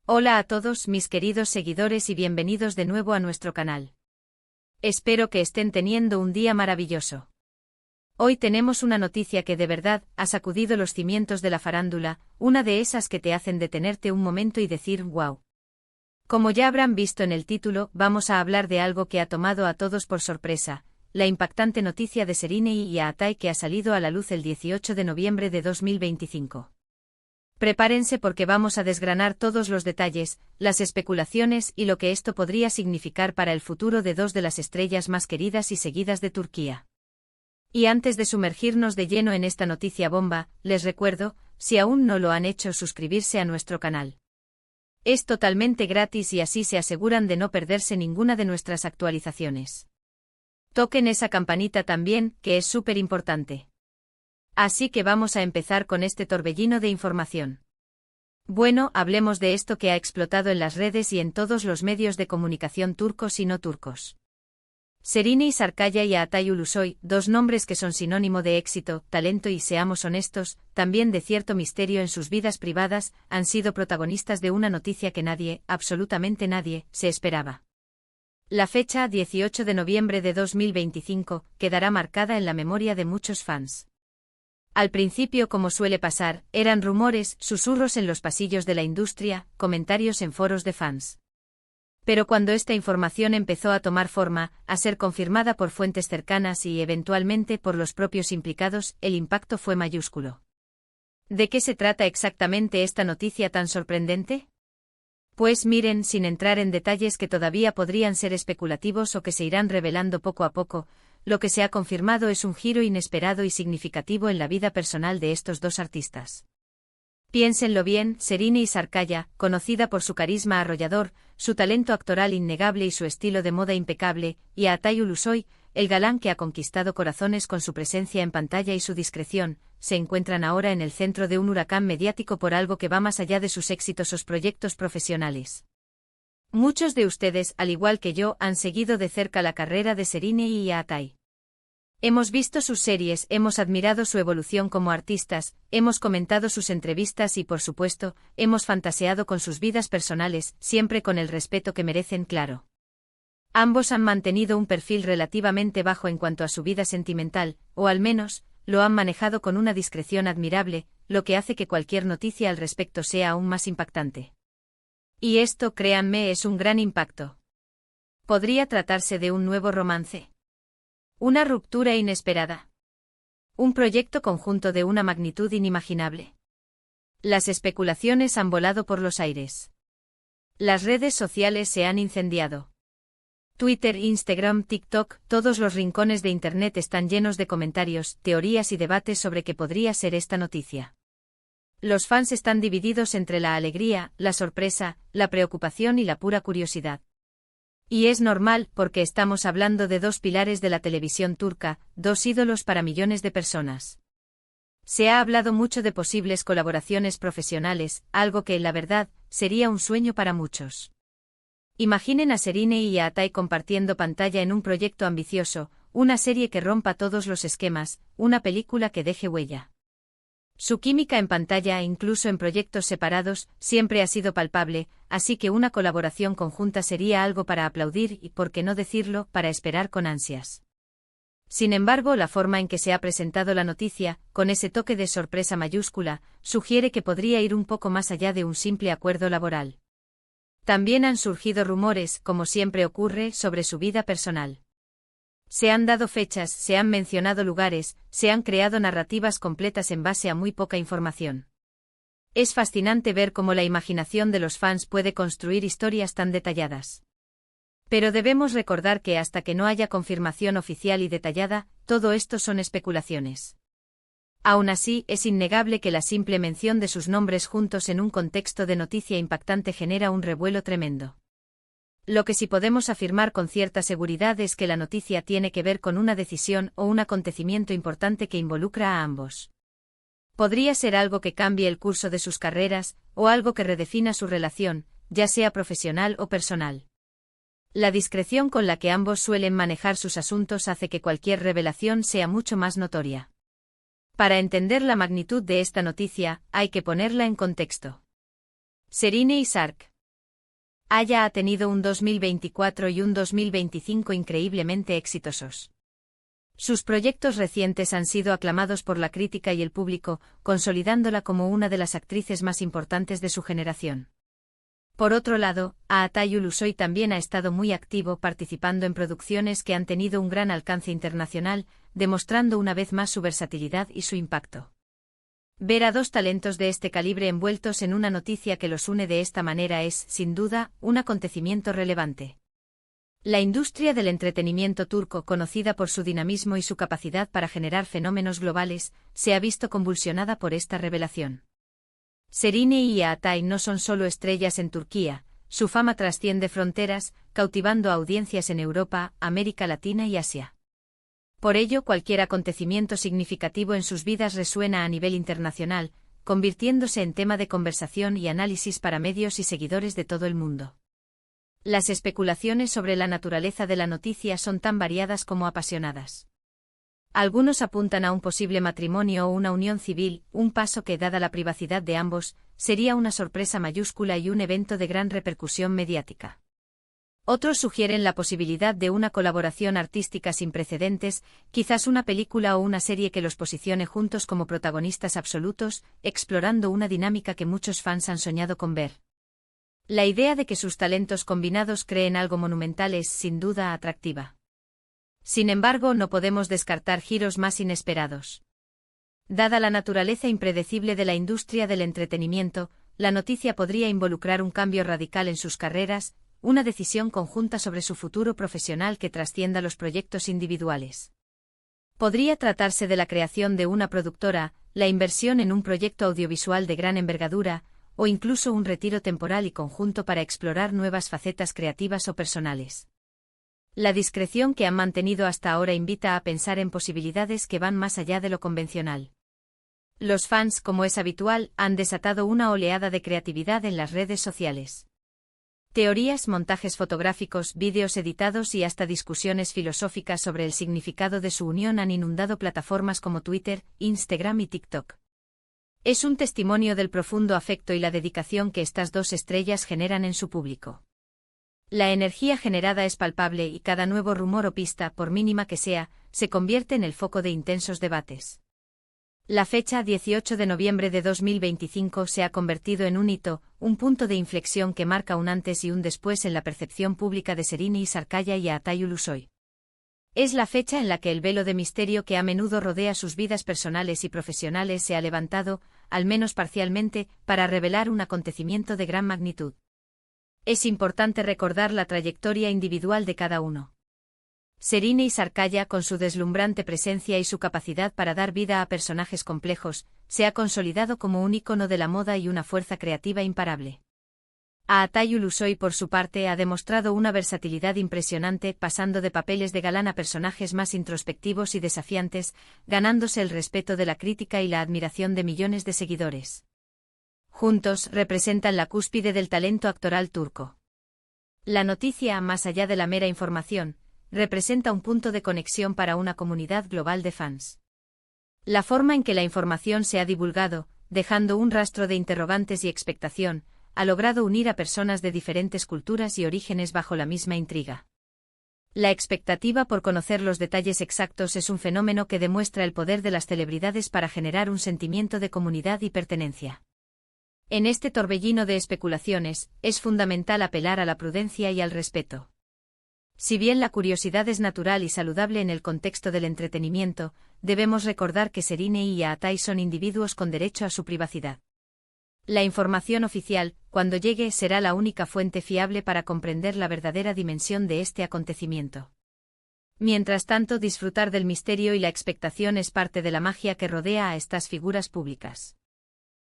Hola a todos mis queridos seguidores y bienvenidos de nuevo a nuestro canal. Espero que estén teniendo un día maravilloso. Hoy tenemos una noticia que de verdad ha sacudido los cimientos de la farándula, una de esas que te hacen detenerte un momento y decir wow. Como ya habrán visto en el título, vamos a hablar de algo que ha tomado a todos por sorpresa, la impactante noticia de Serine Yaatai que ha salido a la luz el 18 de noviembre de 2025. Prepárense porque vamos a desgranar todos los detalles, las especulaciones y lo que esto podría significar para el futuro de dos de las estrellas más queridas y seguidas de Turquía. Y antes de sumergirnos de lleno en esta noticia bomba, les recuerdo, si aún no lo han hecho, suscribirse a nuestro canal. Es totalmente gratis y así se aseguran de no perderse ninguna de nuestras actualizaciones. Toquen esa campanita también, que es súper importante. Así que vamos a empezar con este torbellino de información. Bueno, hablemos de esto que ha explotado en las redes y en todos los medios de comunicación turcos y no turcos. Serine Sarıkaya y Yaatai Ulusoy, dos nombres que son sinónimo de éxito, talento y, seamos honestos, también de cierto misterio en sus vidas privadas, han sido protagonistas de una noticia que nadie, absolutamente nadie, se esperaba. La fecha, 18 de noviembre de 2025, quedará marcada en la memoria de muchos fans. Al principio, como suele pasar, eran rumores, susurros en los pasillos de la industria, comentarios en foros de fans. Pero cuando esta información empezó a tomar forma, a ser confirmada por fuentes cercanas y eventualmente por los propios implicados, el impacto fue mayúsculo. ¿De qué se trata exactamente esta noticia tan sorprendente? Pues miren, sin entrar en detalles que todavía podrían ser especulativos o que se irán revelando poco a poco, lo que se ha confirmado es un giro inesperado y significativo en la vida personal de estos dos artistas. Piénsenlo bien, Serine Sarıkaya, conocida por su carisma arrollador, su talento actoral innegable y su estilo de moda impecable, y Yaatai Ulusoy, el galán que ha conquistado corazones con su presencia en pantalla y su discreción, se encuentran ahora en el centro de un huracán mediático por algo que va más allá de sus exitosos proyectos profesionales. Muchos de ustedes, al igual que yo, han seguido de cerca la carrera de Serine y Yaatai. Hemos visto sus series, hemos admirado su evolución como artistas, hemos comentado sus entrevistas y, por supuesto, hemos fantaseado con sus vidas personales, siempre con el respeto que merecen, claro. Ambos han mantenido un perfil relativamente bajo en cuanto a su vida sentimental, o al menos, lo han manejado con una discreción admirable, lo que hace que cualquier noticia al respecto sea aún más impactante. Y esto, créanme, es un gran impacto. ¿Podría tratarse de un nuevo romance? ¿Una ruptura inesperada? ¿Un proyecto conjunto de una magnitud inimaginable? Las especulaciones han volado por los aires. Las redes sociales se han incendiado. Twitter, Instagram, TikTok, todos los rincones de Internet están llenos de comentarios, teorías y debates sobre qué podría ser esta noticia. Los fans están divididos entre la alegría, la sorpresa, la preocupación y la pura curiosidad. Y es normal, porque estamos hablando de dos pilares de la televisión turca, dos ídolos para millones de personas. Se ha hablado mucho de posibles colaboraciones profesionales, algo que, la verdad, sería un sueño para muchos. Imaginen a Serine y Yaatai compartiendo pantalla en un proyecto ambicioso, una serie que rompa todos los esquemas, una película que deje huella. Su química en pantalla e incluso en proyectos separados siempre ha sido palpable, así que una colaboración conjunta sería algo para aplaudir y, por qué no decirlo, para esperar con ansias. Sin embargo, la forma en que se ha presentado la noticia, con ese toque de sorpresa mayúscula, sugiere que podría ir un poco más allá de un simple acuerdo laboral. También han surgido rumores, como siempre ocurre, sobre su vida personal. Se han dado fechas, se han mencionado lugares, se han creado narrativas completas en base a muy poca información. Es fascinante ver cómo la imaginación de los fans puede construir historias tan detalladas. Pero debemos recordar que hasta que no haya confirmación oficial y detallada, todo esto son especulaciones. Aún así, es innegable que la simple mención de sus nombres juntos en un contexto de noticia impactante genera un revuelo tremendo. Lo que sí podemos afirmar con cierta seguridad es que la noticia tiene que ver con una decisión o un acontecimiento importante que involucra a ambos. Podría ser algo que cambie el curso de sus carreras, o algo que redefina su relación, ya sea profesional o personal. La discreción con la que ambos suelen manejar sus asuntos hace que cualquier revelación sea mucho más notoria. Para entender la magnitud de esta noticia, hay que ponerla en contexto. Serine y Sark. Aya ha tenido un 2024 y un 2025 increíblemente exitosos. Sus proyectos recientes han sido aclamados por la crítica y el público, consolidándola como una de las actrices más importantes de su generación. Por otro lado, Aatay Ulusoy también ha estado muy activo participando en producciones que han tenido un gran alcance internacional, demostrando una vez más su versatilidad y su impacto. Ver a dos talentos de este calibre envueltos en una noticia que los une de esta manera es, sin duda, un acontecimiento relevante. La industria del entretenimiento turco, conocida por su dinamismo y su capacidad para generar fenómenos globales, se ha visto convulsionada por esta revelación. Serine y Aatay no son solo estrellas en Turquía, su fama trasciende fronteras, cautivando a audiencias en Europa, América Latina y Asia. Por ello, cualquier acontecimiento significativo en sus vidas resuena a nivel internacional, convirtiéndose en tema de conversación y análisis para medios y seguidores de todo el mundo. Las especulaciones sobre la naturaleza de la noticia son tan variadas como apasionadas. Algunos apuntan a un posible matrimonio o una unión civil, un paso que, dada la privacidad de ambos, sería una sorpresa mayúscula y un evento de gran repercusión mediática. Otros sugieren la posibilidad de una colaboración artística sin precedentes, quizás una película o una serie que los posicione juntos como protagonistas absolutos, explorando una dinámica que muchos fans han soñado con ver. La idea de que sus talentos combinados creen algo monumental es, sin duda, atractiva. Sin embargo, no podemos descartar giros más inesperados. Dada la naturaleza impredecible de la industria del entretenimiento, la noticia podría involucrar un cambio radical en sus carreras, una decisión conjunta sobre su futuro profesional que trascienda los proyectos individuales. Podría tratarse de la creación de una productora, la inversión en un proyecto audiovisual de gran envergadura, o incluso un retiro temporal y conjunto para explorar nuevas facetas creativas o personales. La discreción que han mantenido hasta ahora invita a pensar en posibilidades que van más allá de lo convencional. Los fans, como es habitual, han desatado una oleada de creatividad en las redes sociales. Teorías, montajes fotográficos, vídeos editados y hasta discusiones filosóficas sobre el significado de su unión han inundado plataformas como Twitter, Instagram y TikTok. Es un testimonio del profundo afecto y la dedicación que estas dos estrellas generan en su público. La energía generada es palpable y cada nuevo rumor o pista, por mínima que sea, se convierte en el foco de intensos debates. La fecha 18 de noviembre de 2025 se ha convertido en un hito, un punto de inflexión que marca un antes y un después en la percepción pública de Serine Isarkaya y Aatay Ulusoy. Es la fecha en la que el velo de misterio que a menudo rodea sus vidas personales y profesionales se ha levantado, al menos parcialmente, para revelar un acontecimiento de gran magnitud. Es importante recordar la trayectoria individual de cada uno. Serine Isarkaya, con su deslumbrante presencia y su capacidad para dar vida a personajes complejos, se ha consolidado como un ícono de la moda y una fuerza creativa imparable. Aatay Ulusoy, por su parte, ha demostrado una versatilidad impresionante, pasando de papeles de galán a personajes más introspectivos y desafiantes, ganándose el respeto de la crítica y la admiración de millones de seguidores. Juntos, representan la cúspide del talento actoral turco. La noticia, más allá de la mera información, representa un punto de conexión para una comunidad global de fans. La forma en que la información se ha divulgado, dejando un rastro de interrogantes y expectación, ha logrado unir a personas de diferentes culturas y orígenes bajo la misma intriga. La expectativa por conocer los detalles exactos es un fenómeno que demuestra el poder de las celebridades para generar un sentimiento de comunidad y pertenencia. En este torbellino de especulaciones, es fundamental apelar a la prudencia y al respeto. Si bien la curiosidad es natural y saludable en el contexto del entretenimiento, debemos recordar que Serine y Aatay son individuos con derecho a su privacidad. La información oficial, cuando llegue, será la única fuente fiable para comprender la verdadera dimensión de este acontecimiento. Mientras tanto, disfrutar del misterio y la expectación es parte de la magia que rodea a estas figuras públicas.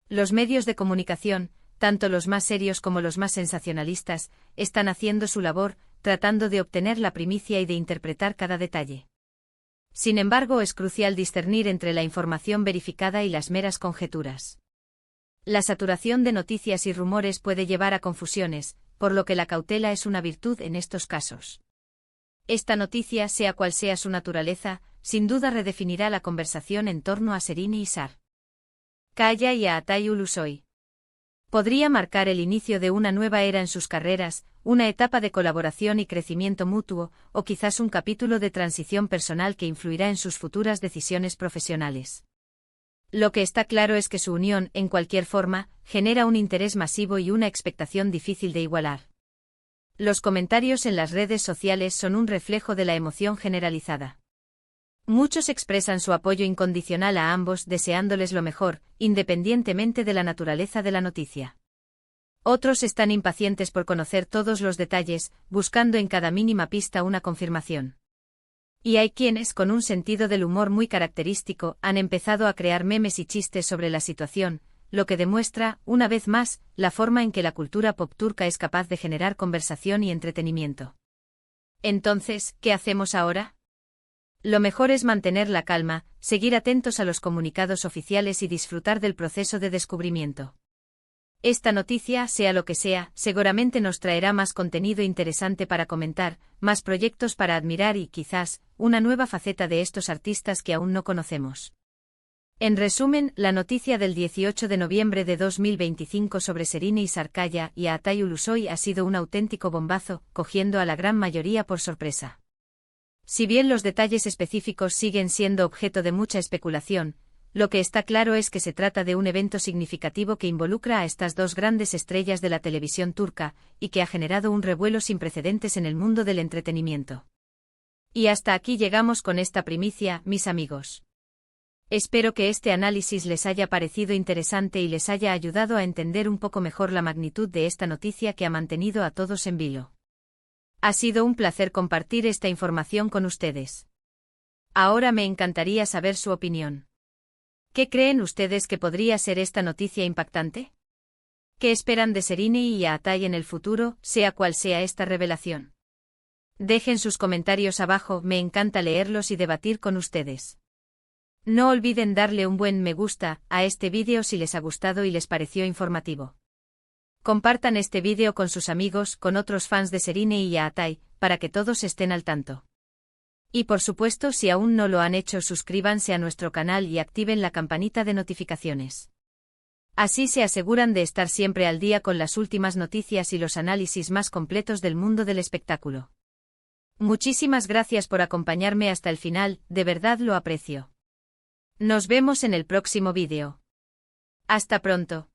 Los medios de comunicación, tanto los más serios como los más sensacionalistas, están haciendo su labor, tratando de obtener la primicia y de interpretar cada detalle. Sin embargo, es crucial discernir entre la información verificada y las meras conjeturas. La saturación de noticias y rumores puede llevar a confusiones, por lo que la cautela es una virtud en estos casos. Esta noticia, sea cual sea su naturaleza, sin duda redefinirá la conversación en torno a Serine Isarkaya y Aatay Ulusoy. Podría marcar el inicio de una nueva era en sus carreras, una etapa de colaboración y crecimiento mutuo, o quizás un capítulo de transición personal que influirá en sus futuras decisiones profesionales. Lo que está claro es que su unión, en cualquier forma, genera un interés masivo y una expectación difícil de igualar. Los comentarios en las redes sociales son un reflejo de la emoción generalizada. Muchos expresan su apoyo incondicional a ambos deseándoles lo mejor, independientemente de la naturaleza de la noticia. Otros están impacientes por conocer todos los detalles, buscando en cada mínima pista una confirmación. Y hay quienes, con un sentido del humor muy característico, han empezado a crear memes y chistes sobre la situación, lo que demuestra, una vez más, la forma en que la cultura pop turca es capaz de generar conversación y entretenimiento. Entonces, ¿qué hacemos ahora? Lo mejor es mantener la calma, seguir atentos a los comunicados oficiales y disfrutar del proceso de descubrimiento. Esta noticia, sea lo que sea, seguramente nos traerá más contenido interesante para comentar, más proyectos para admirar y, quizás, una nueva faceta de estos artistas que aún no conocemos. En resumen, la noticia del 18 de noviembre de 2025 sobre Serine Sarıkaya y Atay Ulusoy ha sido un auténtico bombazo, cogiendo a la gran mayoría por sorpresa. Si bien los detalles específicos siguen siendo objeto de mucha especulación, lo que está claro es que se trata de un evento significativo que involucra a estas dos grandes estrellas de la televisión turca, y que ha generado un revuelo sin precedentes en el mundo del entretenimiento. Y hasta aquí llegamos con esta primicia, mis amigos. Espero que este análisis les haya parecido interesante y les haya ayudado a entender un poco mejor la magnitud de esta noticia que ha mantenido a todos en vilo. Ha sido un placer compartir esta información con ustedes. Ahora me encantaría saber su opinión. ¿Qué creen ustedes que podría ser esta noticia impactante? ¿Qué esperan de Serine y Atay en el futuro, sea cual sea esta revelación? Dejen sus comentarios abajo, me encanta leerlos y debatir con ustedes. No olviden darle un buen me gusta a este vídeo si les ha gustado y les pareció informativo. Compartan este vídeo con sus amigos, con otros fans de Serine y Atay, para que todos estén al tanto. Y por supuesto, si aún no lo han hecho, suscríbanse a nuestro canal y activen la campanita de notificaciones. Así se aseguran de estar siempre al día con las últimas noticias y los análisis más completos del mundo del espectáculo. Muchísimas gracias por acompañarme hasta el final, de verdad lo aprecio. Nos vemos en el próximo vídeo. Hasta pronto.